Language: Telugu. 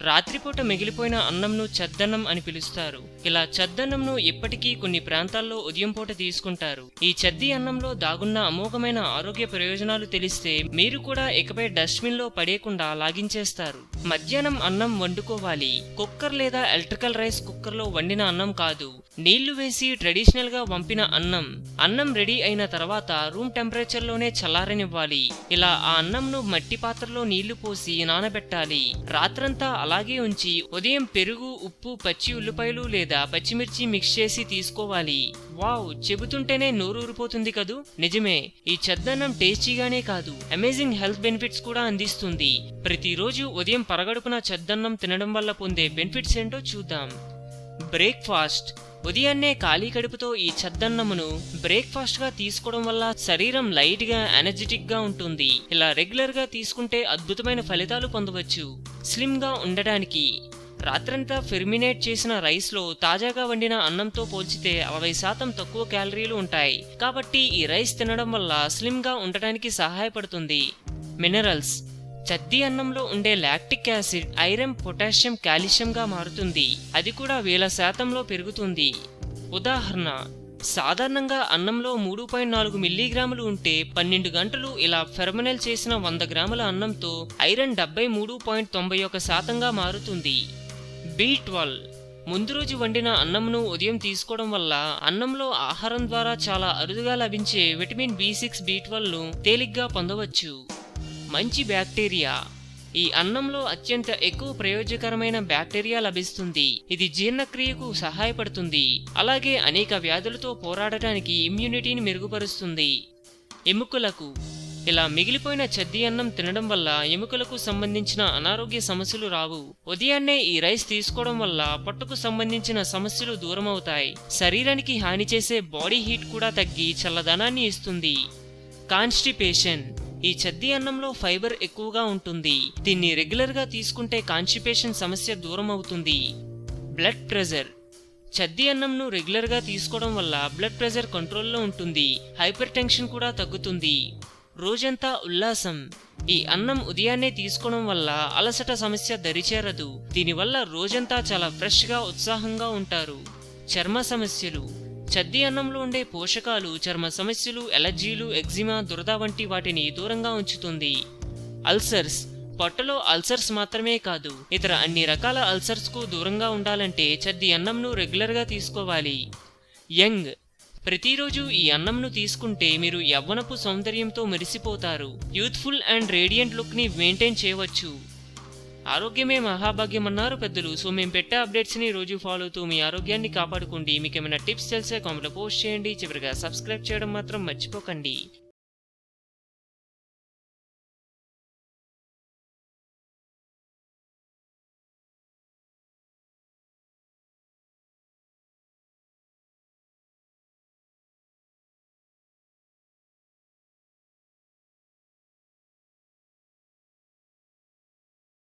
రాత్రిపూట మిగిలిపోయిన అన్నంను చద్దన్నం అని పిలుస్తారు. ఇలా చద్దన్నంను ఇప్పటికీ కొన్ని ప్రాంతాల్లో ఉదయం పూట తీసుకుంటారు. ఈ చద్ది అన్నంలో దాగున్న అమోఘమైన ఆరోగ్య ప్రయోజనాలు తెలిస్తే మీరు కూడా ఇకపై డస్ట్బిన్ లో పడేయకుండా లాగించేస్తారు. మధ్యాహ్నం అన్నం వండుకోవాలి. కుక్కర్ లేదా ఎలక్ట్రికల్ రైస్ కుక్కర్ లో వండిన అన్నం కాదు, నీళ్లు వేసి ట్రెడిషనల్ గా వంపిన అన్నం. అన్నం రెడీ అయిన తర్వాత రూమ్ టెంపరేచర్ లోనే చల్లారనివ్వాలి. ఇలా ఆ అన్నంను మట్టి పాత్రలో నీళ్లు పోసి నానబెట్టాలి. రాత్రంతా అలాగే ఉంచి ఉదయం పెరుగు, ఉప్పు, పచ్చి ఉల్లిపాయలు లేదా పచ్చిమిర్చి మిక్స్ చేసి తీసుకోవాలి. వావ్, చెబుతుంటేనే నోరూరిపోతుంది కదూ. నిజమే, ఈ చద్దన్నం టేస్టీగానే కాదు, అమేజింగ్ హెల్త్ బెనిఫిట్స్ కూడా అందిస్తుంది. ప్రతిరోజు ఉదయం పరగడుపున చద్దన్నం తినడం వల్ల పొందే బెనిఫిట్స్ ఏంటో చూద్దాం. బ్రేక్ఫాస్ట్. ఉదయాన్నే ఖాళీ కడుపుతో ఈ చద్దన్నమును బ్రేక్ఫాస్ట్ గా తీసుకోవడం వల్ల శరీరం లైట్ గా, ఎనర్జెటిక్ గా ఉంటుంది. ఇలా రెగ్యులర్ గా తీసుకుంటే అద్భుతమైన ఫలితాలు పొందవచ్చు. స్లిమ్ గా ఉండడానికి రాత్రంతా ఫెర్మినేట్ చేసిన రైస్ లో తాజాగా వండిన అన్నంతో పోల్చితే 60% తక్కువ క్యాలరీలు ఉంటాయి. కాబట్టి ఈ రైస్ తినడం వల్ల స్లిమ్ గా ఉండటానికి సహాయపడుతుంది. మినరల్స్. చద్ది అన్నంలో ఉండే లాక్టిక్ యాసిడ్ ఐరన్, పొటాషియం, కాల్షియంగా మారుతుంది. అది కూడా 1000%లో పెరుగుతుంది. ఉదాహరణ, సాధారణంగా అన్నంలో 3.4 మిల్లీగ్రాములు ఉంటే 12 గంటలు ఇలా ఫెర్మనల్ చేసిన 100 గ్రాముల అన్నంతో ఐరన్ 73.91%గా మారుతుంది. B12. ముందు రోజు వండిన అన్నంను ఉదయం తీసుకోవడం వల్ల అన్నంలో ఆహారం ద్వారా చాలా అరుదుగా లభించే విటమిన్ B6, B12ను తేలిగ్గా పొందవచ్చు. మంచి బ్యాక్టీరియా. ఈ అన్నంలో అత్యంత ఎక్కువ ప్రయోజనకరమైన బ్యాక్టీరియా లభిస్తుంది. ఇది జీర్ణక్రియకు సహాయపడుతుంది. అలాగే అనేక వ్యాధులతో పోరాడటానికి ఇమ్యూనిటీని మెరుగుపరుస్తుంది. ఎముకలకు. ఇలా మిగిలిపోయిన చద్ది అన్నం తినడం వల్ల ఎముకలకు సంబంధించిన అనారోగ్య సమస్యలు రావు. ఉదయాన్నే ఈ రైస్ తీసుకోవడం వల్ల పొట్టకు సంబంధించిన సమస్యలు దూరమవుతాయి. శరీరానికి హాని చేసే బాడీ హీట్ కూడా తగ్గి చల్లదనాన్ని ఇస్తుంది. కాన్స్టిపేషన్. ఈ చద్ది అన్నంలో ఫైబర్ ఎక్కువగా ఉంటుంది. దీన్ని రెగ్యులర్ గా తీసుకుంటే కాన్స్టిపేషన్ సమస్య దూరం అవుతుంది. Blood pressure. చద్ది అన్నంను రెగ్యులర్ గా తీసుకోవడం వల్ల బ్లడ్ ప్రెషర్ కంట్రోల్లో ఉంటుంది. హైపర్ టెన్షన్ కూడా తగ్గుతుంది. రోజంతా ఉల్లాసం. ఈ అన్నం ఉదయాన్నే తీసుకోవడం వల్ల అలసట సమస్య దరిచేరదు. దీనివల్ల రోజంతా చాలా ఫ్రెష్ గా, ఉత్సాహంగా ఉంటారు. చర్మ సమస్యలు. చద్ది అన్నంలో ఉండే పోషకాలు చర్మ సమస్యలు, ఎలర్జీలు, ఎగ్జిమా, దురద వంటి వాటిని దూరంగా ఉంచుతుంది. అల్సర్స్. పొట్టలో అల్సర్స్ మాత్రమే కాదు, ఇతర అన్ని రకాల అల్సర్స్ కు దూరంగా ఉండాలంటే చద్ది అన్నంను రెగ్యులర్ గా తీసుకోవాలి. యంగ్. ప్రతిరోజు ఈ అన్నంను తీసుకుంటే మీరు యవ్వనపు సౌందర్యంతో మెరిసిపోతారు. యూత్ఫుల్ అండ్ రేడియంట్ లుక్ ని మెయింటైన్ చేయవచ్చు. ఆరోగ్యమే మహాభాగ్యం అన్నారు పెద్దలు. సో మేము పెట్టే అప్డేట్స్ ని రోజు ఫాలో అవుతూ మీ ఆరోగ్యాన్ని కాపాడుకోండి. మీకు ఏమైనా టిప్స్ తెలిసే కామెంట్లో పోస్ట్ చేయండి. చివరిగా సబ్స్క్రైబ్ చేయడం మాత్రం మర్చిపోకండి.